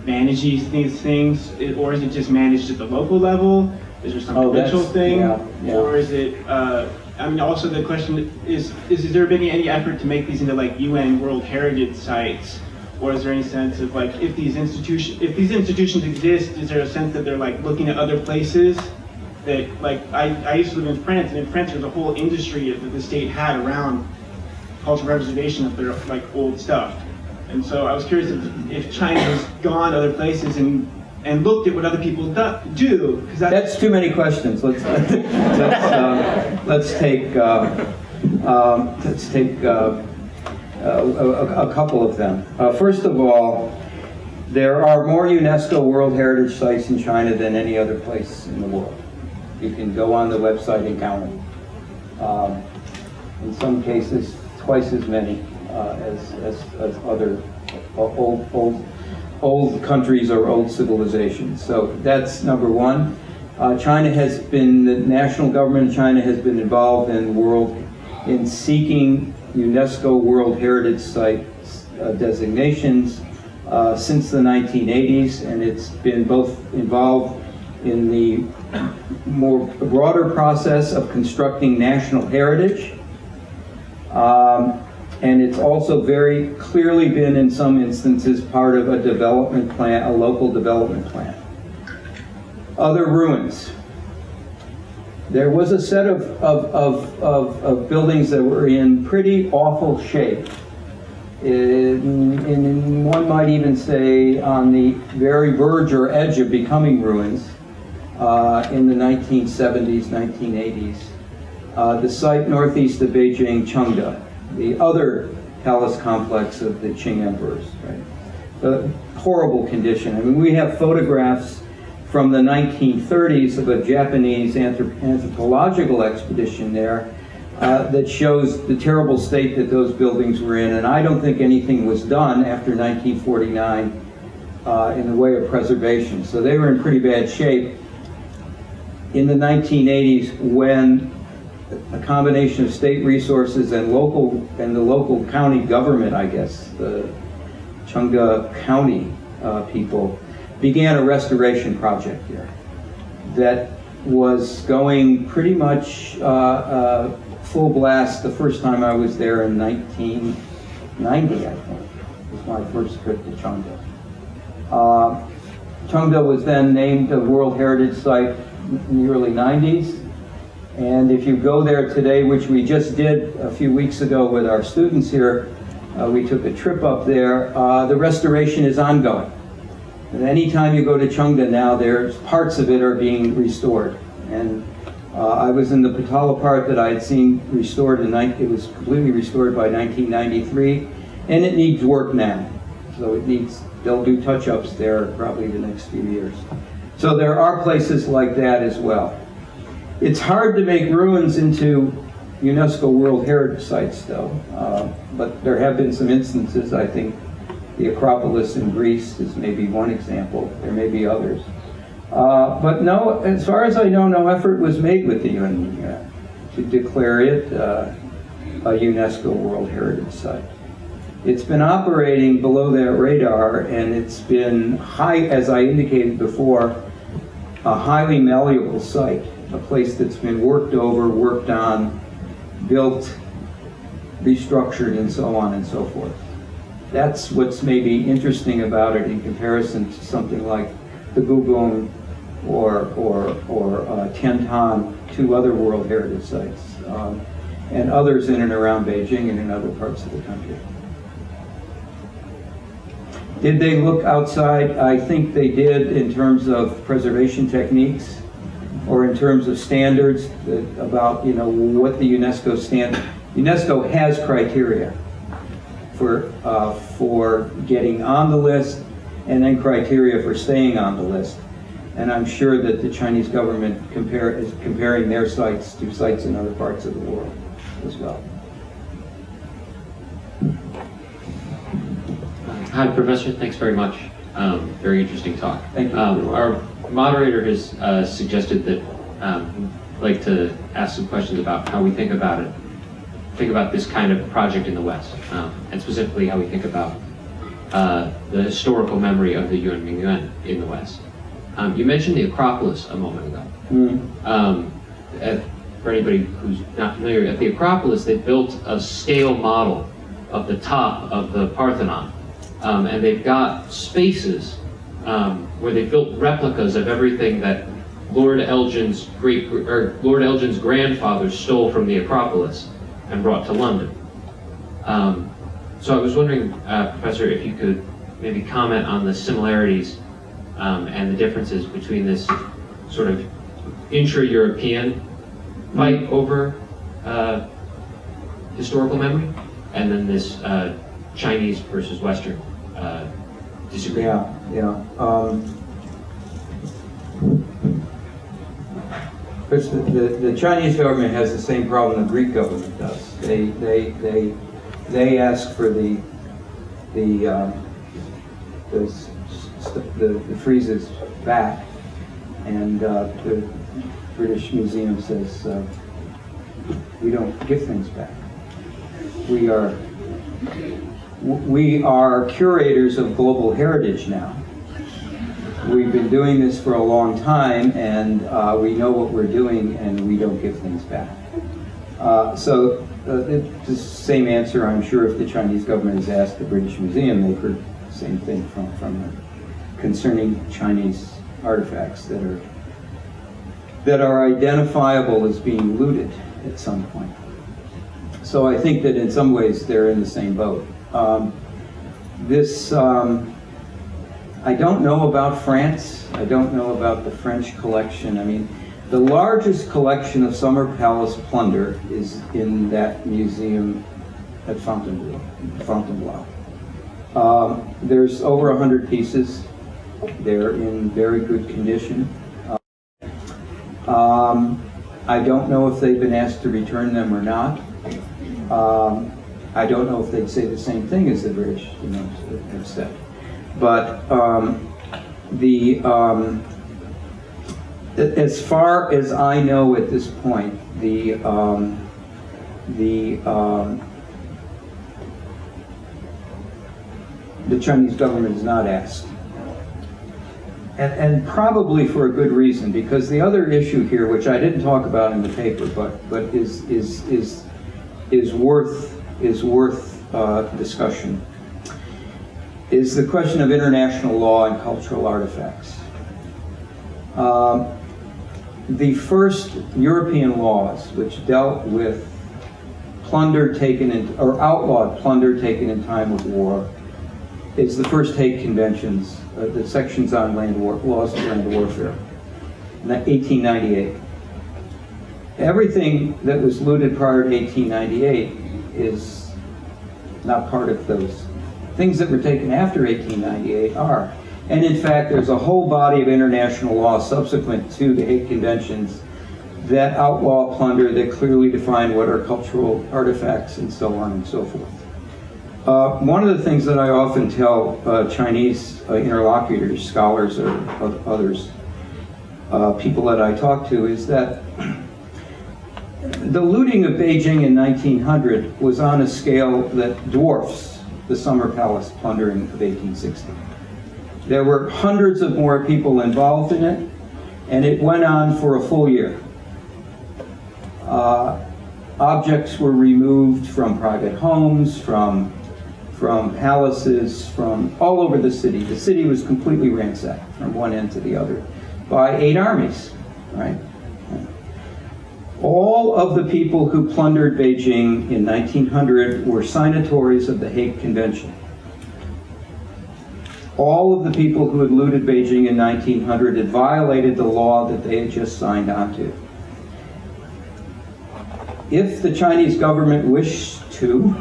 managing these things? Or is it just managed at the local level? Is there some provincial thing? Yeah. Or is it, I mean, also the question is there been any effort to make these into like UN World Heritage sites? Or is there any sense of like, if these institutions exist, is there a sense that they're like looking at other places? That, like, I used to live in France, and in France there's a whole industry that the state had around cultural preservation of their like old stuff. And so I was curious if China has gone other places and looked at what other people do. That's too many questions. Let's take a couple of them. First of all, there are more UNESCO World Heritage sites in China than any other place in the world. You can go on the website and count them. In some cases, twice as many as other old countries or old civilizations. So that's number one. The national government of China has been involved in seeking UNESCO World Heritage Site designations since the 1980s, and it's been both involved in the more broader process of constructing national heritage, and it's also very clearly been, in some instances, part of a development plan, a local development plan. Other ruins. There was a set of buildings that were in pretty awful shape. One might even say on the very verge or edge of becoming ruins. In the 1970s, 1980s. The site northeast of Beijing, Chengde, the other palace complex of the Qing emperors. Right? The horrible condition. I mean, we have photographs from the 1930s of a Japanese anthropological expedition there that shows the terrible state that those buildings were in, and I don't think anything was done after 1949 in the way of preservation. So they were in pretty bad shape. In the 1980s, when a combination of state resources and the local county government, I guess, the Chengde County people, began a restoration project here that was going pretty much full blast the first time I was there in 1990, I think. It was my first trip to Chengde. Chengde was then named a World Heritage Site in the early 90s. And if you go there today, which we just did a few weeks ago with our students here, we took a trip up there, the restoration is ongoing. And anytime you go to Chengde now, there's parts of it are being restored. And I was in the Patala part that I had seen restored, it was completely restored by 1993, and it needs work now. So they'll do touch-ups there probably the next few years. So there are places like that as well. It's hard to make ruins into UNESCO World Heritage Sites though, but there have been some instances. I think the Acropolis in Greece is maybe one example. There may be others. But no, as far as I know, no effort was made with the Yuanmingyuan to declare it a UNESCO World Heritage Site. It's been operating below that radar, and it's been high, as I indicated before, a highly malleable site, a place that's been worked over, worked on, built, restructured, and so on and so forth. That's what's maybe interesting about it in comparison to something like the Gugong or Tiantan, two other World Heritage Sites, and others in and around Beijing and in other parts of the country. Did they look outside? I think they did in terms of preservation techniques or in terms of standards about, you know, what the UNESCO standard. UNESCO has criteria for getting on the list and then criteria for staying on the list. And I'm sure that the Chinese government is comparing their sites to sites in other parts of the world as well. Hi, Professor. Thanks very much. Very interesting talk. Thank you. Our moderator has suggested that we'd like to ask some questions about how we think about it, think about this kind of project in the West, and specifically how we think about the historical memory of the Yuanmingyuan in the West. You mentioned the Acropolis a moment ago. For anybody who's not familiar, at the Acropolis they built a scale model of the top of the Parthenon. And they've got spaces where they built replicas of everything that Lord Elgin's grandfather stole from the Acropolis and brought to London. So I was wondering, Professor, if you could maybe comment on the similarities and the differences between this sort of intra-European fight over historical memory and then this Chinese versus Western disagreement. Yeah. The Chinese government has the same problem the Greek government does. They ask for the friezes back, and the British Museum says we don't give things back. We are curators of global heritage now. We've been doing this for a long time, and we know what we're doing, and we don't give things back. So it's the same answer, I'm sure, if the Chinese government has asked the British Museum, they've heard the same thing from concerning Chinese artifacts that are identifiable as being looted at some point. So I think that in some ways they're in the same boat. I don't know about France. I don't know about the French collection. I mean, the largest collection of summer palace plunder is in that museum at Fontainebleau. There's over 100 pieces. They're in very good condition. I don't know if they've been asked to return them or not. I don't know if they'd say the same thing as the British, have said. But as far as I know at this point, the Chinese government is not asked. And probably for a good reason, because the other issue here, which I didn't talk about in the paper, but is worth discussion, is the question of international law and cultural artifacts. The first European laws which dealt with plunder taken in, or outlawed plunder taken in time of war, is the first Hague Conventions, the sections on laws of land warfare, in 1898. Everything that was looted prior to 1898 is not part of those Things that were taken after 1898 are. And in fact, there's a whole body of international law subsequent to the Hague Conventions that outlaw plunder, that clearly define what are cultural artifacts and so on and so forth. One of the things that I often tell Chinese interlocutors, scholars or others, people that I talk to, is that the looting of Beijing in 1900 was on a scale that dwarfs the Summer Palace plundering of 1860. There were hundreds of more people involved in it, and it went on for a full year. Objects were removed from private homes, from palaces, from all over the city. The city was completely ransacked from one end to the other by 8 armies, right? All of the people who plundered Beijing in 1900 were signatories of the Hague Convention. All of the people who had looted Beijing in 1900 had violated the law that they had just signed onto. If the Chinese government wished to,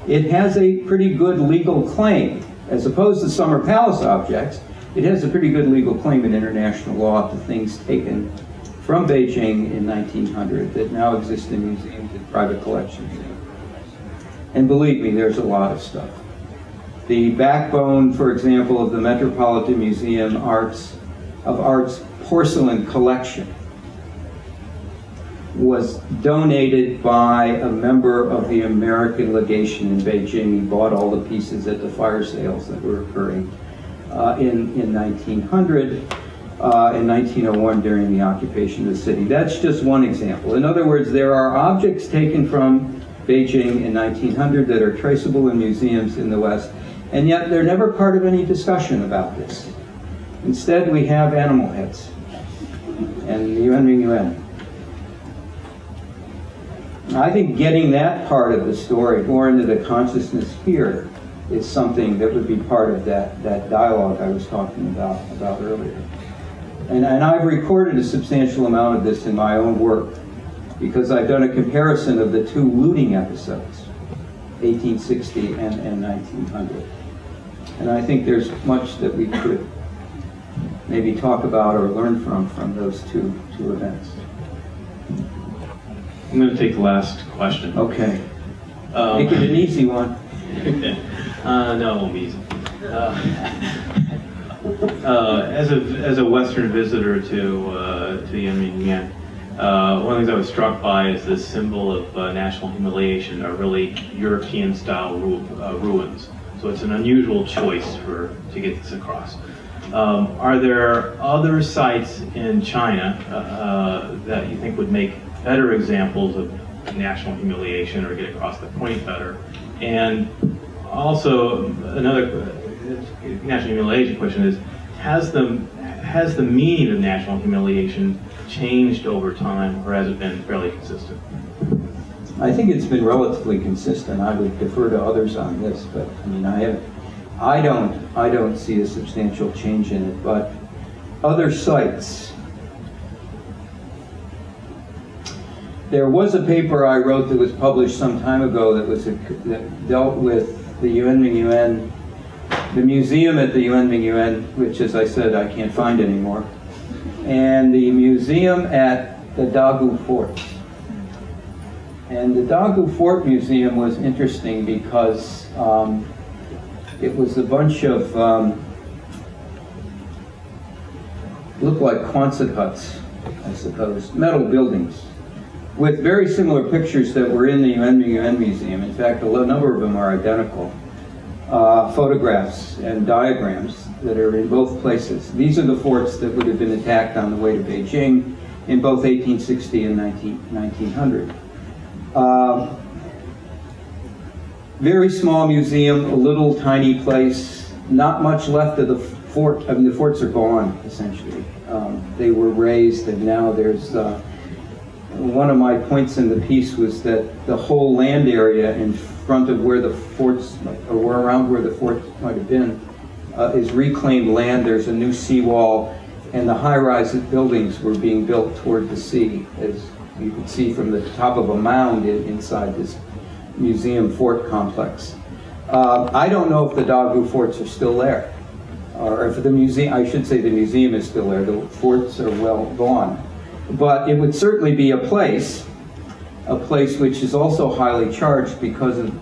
it has a pretty good legal claim. As opposed to Summer Palace objects, it has a pretty good legal claim in international law to things taken from Beijing in 1900 that now exist in museums and private collections. And believe me, there's a lot of stuff. The backbone, for example, of the Metropolitan Museum of Art's porcelain collection was donated by a member of the American legation in Beijing. He bought all the pieces at the fire sales that were occurring in 1900, in 1901 during the occupation of the city. That's just one example. In other words, there are objects taken from Beijing in 1900 that are traceable in museums in the West, and yet they're never part of any discussion about this. Instead, we have animal heads and the Yuanmingyuan. I think getting that part of the story more into the consciousness here is something that would be part of that dialogue I was talking about earlier. And I've recorded a substantial amount of this in my own work because I've done a comparison of the 2 looting episodes, 1860 and 1900. And I think there's much that we could maybe talk about or learn from those two events. I'm going to take the last question. Okay. Make it an easy one. No, it won't be easy. As a Western visitor to Yuanmingyuan, one of the things I was struck by is this symbol of national humiliation are really European-style ruins. So it's an unusual choice to get this across. Are there other sites in China that you think would make better examples of national humiliation or get across the point better? And also, another national humiliation question is, has the meaning of national humiliation changed over time, or has it been fairly consistent? I think it's been relatively consistent. I would defer to others on this, but I mean, I don't see a substantial change in it. But other sites. There was a paper I wrote that was published some time ago that dealt with the Yuanmingyuan, the museum at the Yuanmingyuan, which, as I said, I can't find anymore, and the museum at the Dagu Fort. And the Dagu Fort Museum was interesting because it was a bunch of, looked like Quonset huts, I suppose, metal buildings, with very similar pictures that were in the Yuanmingyuan Museum. In fact, a number of them are identical. Photographs and diagrams that are in both places. These are the forts that would have been attacked on the way to Beijing in both 1860 and 1900. Very small museum, a little tiny place, not much left of the fort. I mean, the forts are gone, essentially. They were razed, and now there's one of my points in the piece was that the whole land area in front of where the forts, or around where the fort might have been, is reclaimed land. There's a new seawall, and the high-rise buildings were being built toward the sea, as you could see from the top of a mound inside this museum fort complex. I don't know if the Dagu forts are still there, or if the museum, I should say the museum is still there, the forts are well gone. But it would certainly be a place which is also highly charged because of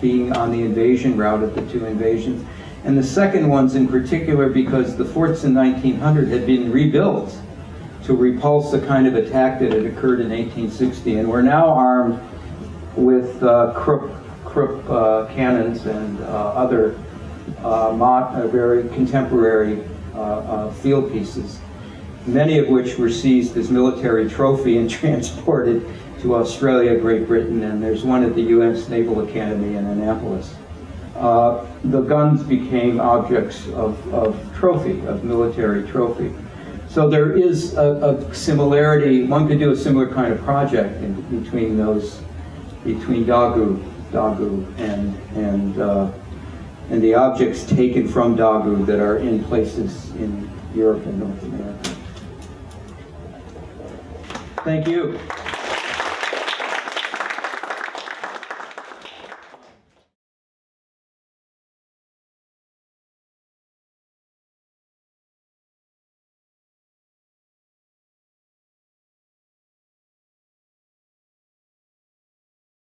being on the invasion route of the two invasions. And the second ones in particular because the forts in 1900 had been rebuilt to repulse the kind of attack that had occurred in 1860. And we're now armed with Krupp cannons and other very contemporary field pieces, many of which were seized as military trophy and transported to Australia, Great Britain, and there's one at the U.S. Naval Academy in Annapolis. The guns became objects of trophy, of military trophy. So there is a similarity. One could do a similar kind of project between Dagu and the objects taken from Dagu that are in places in Europe and North America. Thank you.